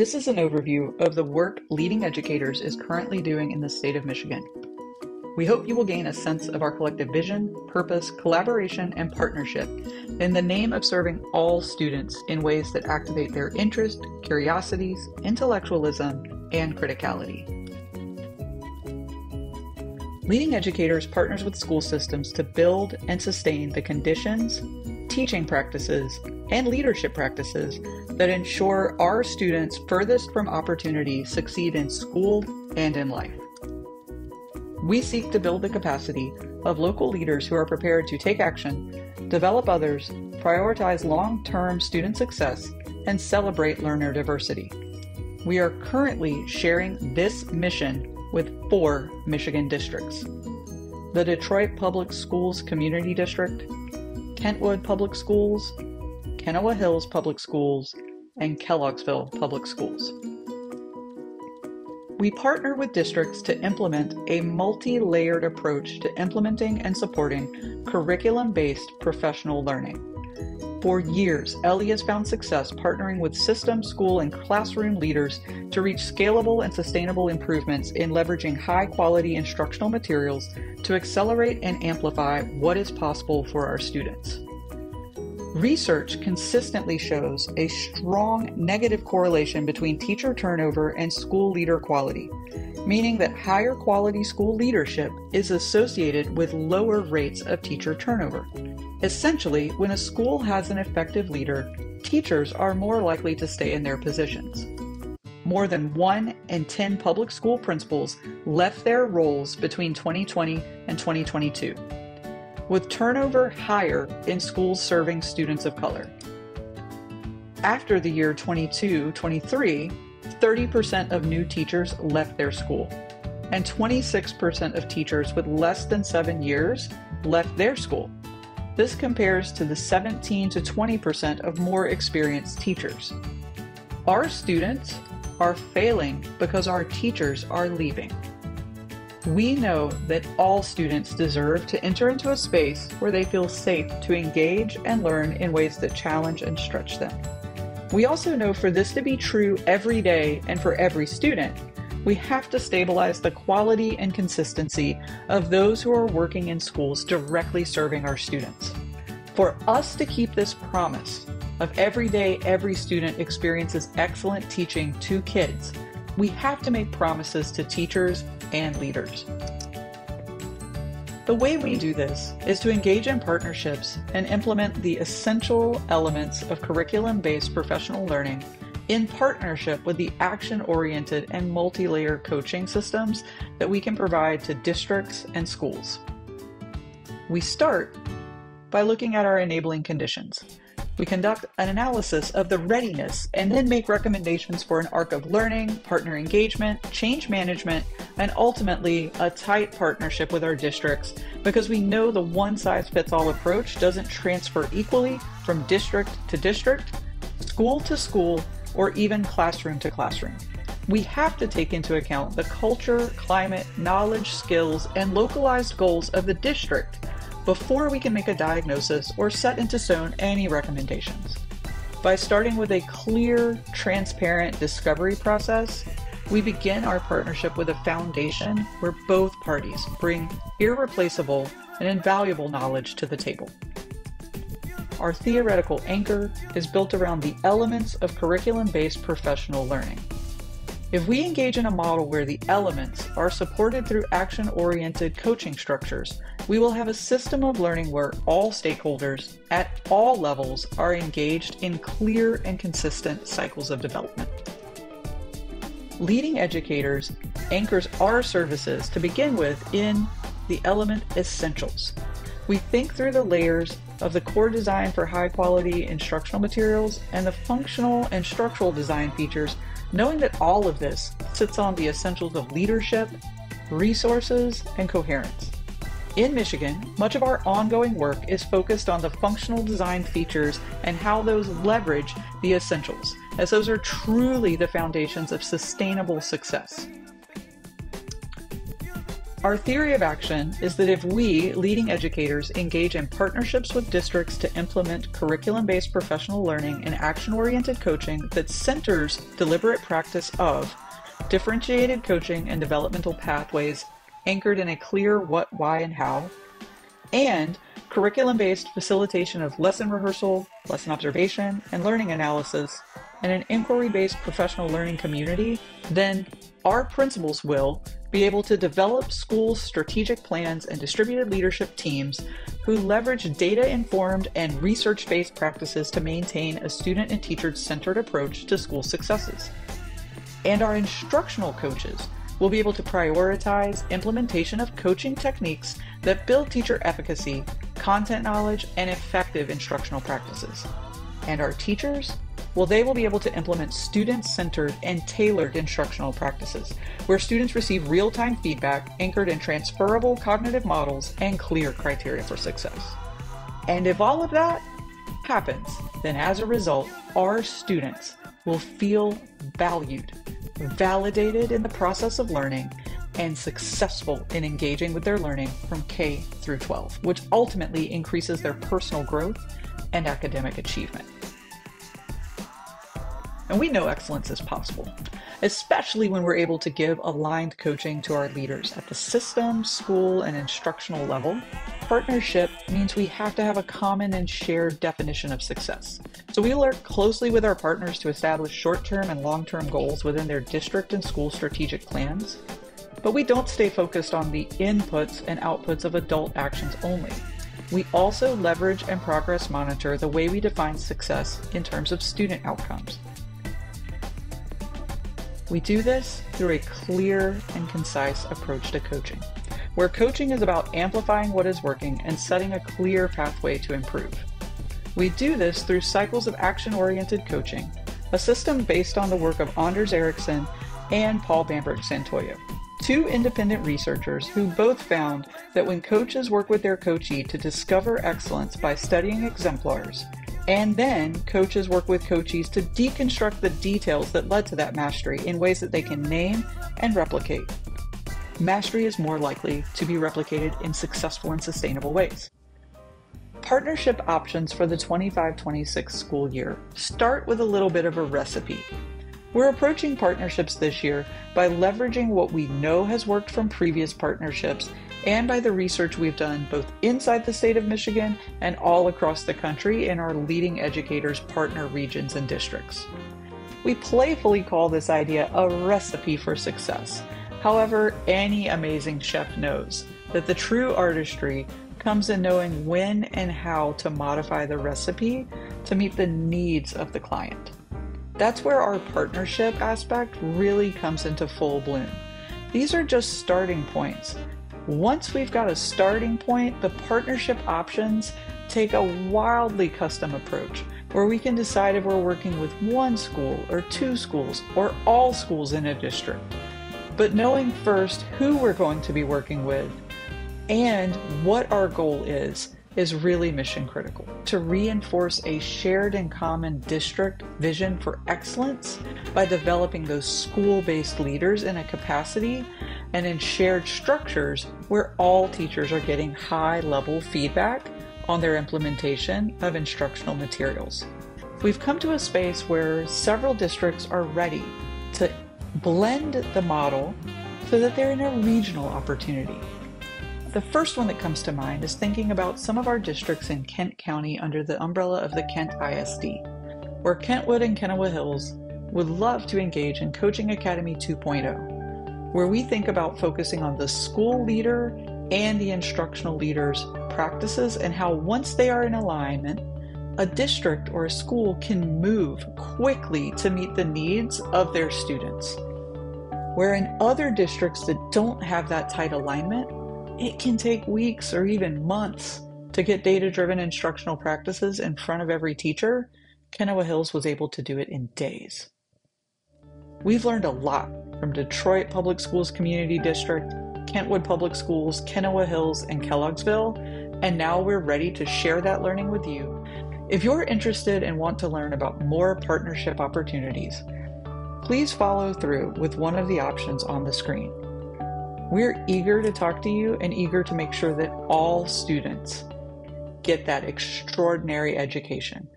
This is an overview of the work Leading Educators is currently doing in the state of Michigan. We hope you will gain a sense of our collective vision, purpose, collaboration, and partnership in the name of serving all students in ways that activate their interest, curiosities, intellectualism, and criticality. Leading Educators partners with school systems to build and sustain the conditions, teaching practices, and leadership practices that ensure our students furthest from opportunity succeed in school and in life. We seek to build the capacity of local leaders who are prepared to take action, develop others, prioritize long-term student success, and celebrate learner diversity. We are currently sharing this mission with 4 Michigan districts: the Detroit Public Schools Community District, Kentwood Public Schools, Kenowa Hills Public Schools, and Kellogg'sville Public Schools. We partner with districts to implement a multi-layered approach to implementing and supporting curriculum-based professional learning. For years, LE has found success partnering with system, school, and classroom leaders to reach scalable and sustainable improvements in leveraging high-quality instructional materials to accelerate and amplify what is possible for our students. Research consistently shows a strong negative correlation between teacher turnover and school leader quality, meaning that higher quality school leadership is associated with lower rates of teacher turnover. Essentially, when a school has an effective leader, teachers are more likely to stay in their positions. More than 1 in 10 public school principals left their roles between 2020 and 2022, with turnover higher in schools serving students of color. After the year 22-23, 30% of new teachers left their school, and 26% of teachers with less than 7 years left their school. This compares to the 17 to 20% of more experienced teachers. Our students are failing because our teachers are leaving. We know that all students deserve to enter into a space where they feel safe to engage and learn in ways that challenge and stretch them. We also know for this to be true every day and for every student, we have to stabilize the quality and consistency of those who are working in schools directly serving our students. For us to keep this promise of every day every student experiences excellent teaching to kids, we have to make promises to teachers and leaders. The way we do this is to engage in partnerships and implement the essential elements of curriculum-based professional learning in partnership with the action-oriented and multi-layer coaching systems that we can provide to districts and schools. We start by looking at our enabling conditions. We conduct an analysis of the readiness and then make recommendations for an arc of learning, partner engagement, change management, and ultimately a tight partnership with our districts, because we know the one-size-fits-all approach doesn't transfer equally from district to district, school to school, or even classroom to classroom. We have to take into account the culture, climate, knowledge, skills, and localized goals of the district before we can make a diagnosis or set into stone any recommendations. By starting with a clear, transparent discovery process, we begin our partnership with a foundation where both parties bring irreplaceable and invaluable knowledge to the table. Our theoretical anchor is built around the elements of curriculum-based professional learning. If we engage in a model where the elements are supported through action-oriented coaching structures, we will have a system of learning where all stakeholders at all levels are engaged in clear and consistent cycles of development. Leading Educators anchors our services to begin with in the element essentials. We think through the layers of the core design for high-quality instructional materials and the functional and structural design features, knowing that all of this sits on the essentials of leadership, resources, and coherence. In Michigan, much of our ongoing work is focused on the functional design features and how those leverage the essentials, as those are truly the foundations of sustainable success. Our theory of action is that if we, leading educators, engage in partnerships with districts to implement curriculum-based professional learning and action-oriented coaching that centers deliberate practice of differentiated coaching and developmental pathways anchored in a clear what, why, and how, and curriculum-based facilitation of lesson rehearsal, lesson observation, and learning analysis, and an inquiry-based professional learning community, then our principals will be able to develop schools' strategic plans and distributed leadership teams who leverage data-informed and research-based practices to maintain a student and teacher-centered approach to school successes. And our instructional coaches will be able to prioritize implementation of coaching techniques that build teacher efficacy, content knowledge, and effective instructional practices. And our teachers, well, they will be able to implement student-centered and tailored instructional practices, where students receive real-time feedback anchored in transferable cognitive models and clear criteria for success. And if all of that happens, then as a result, our students will feel valued, validated in the process of learning, and successful in engaging with their learning from K through 12, which ultimately increases their personal growth and academic achievement. And we know excellence is possible, especially when we're able to give aligned coaching to our leaders at the system, school, and instructional level. Partnership means we have to have a common and shared definition of success. So we work closely with our partners to establish short-term and long-term goals within their district and school strategic plans. But we don't stay focused on the inputs and outputs of adult actions only. We also leverage and progress monitor the way we define success in terms of student outcomes. We do this through a clear and concise approach to coaching, where coaching is about amplifying what is working and setting a clear pathway to improve. We do this through cycles of action-oriented coaching, a system based on the work of Anders Ericsson and Paul Bamberg-Santoyo, two independent researchers who both found that when coaches work with their coachee to discover excellence by studying exemplars, and then coaches work with coachees to deconstruct the details that led to that mastery in ways that they can name and replicate, mastery is more likely to be replicated in successful and sustainable ways. Partnership options for the 25-26 school year start with a little bit of a recipe. We're approaching partnerships this year by leveraging what we know has worked from previous partnerships and by the research we've done both inside the state of Michigan and all across the country in our leading educators' partner regions and districts. We playfully call this idea a recipe for success. However, any amazing chef knows that the true artistry comes in knowing when and how to modify the recipe to meet the needs of the client. That's where our partnership aspect really comes into full bloom. These are just starting points. Once we've got a starting point, the partnership options take a wildly custom approach where we can decide if we're working with one school or two schools or all schools in a district. But knowing first who we're going to be working with and what our goal is really mission critical to reinforce a shared and common district vision for excellence by developing those school-based leaders in a capacity and in shared structures where all teachers are getting high-level feedback on their implementation of instructional materials. We've come to a space where several districts are ready to blend the model so that they're in a regional opportunity. The first one that comes to mind is thinking about some of our districts in Kent County under the umbrella of the Kent ISD, where Kentwood and Kennewa Hills would love to engage in Coaching Academy 2.0, where we think about focusing on the school leader and the instructional leader's practices and how once they are in alignment, a district or a school can move quickly to meet the needs of their students. Where in other districts that don't have that tight alignment, it can take weeks or even months to get data-driven instructional practices in front of every teacher. Kennewa Hills was able to do it in days. We've learned a lot from Detroit Public Schools Community District, Kentwood Public Schools, Kennewa Hills, and Kelloggsville, and now we're ready to share that learning with you. If you're interested and want to learn about more partnership opportunities, please follow through with one of the options on the screen. We're eager to talk to you and eager to make sure that all students get that extraordinary education.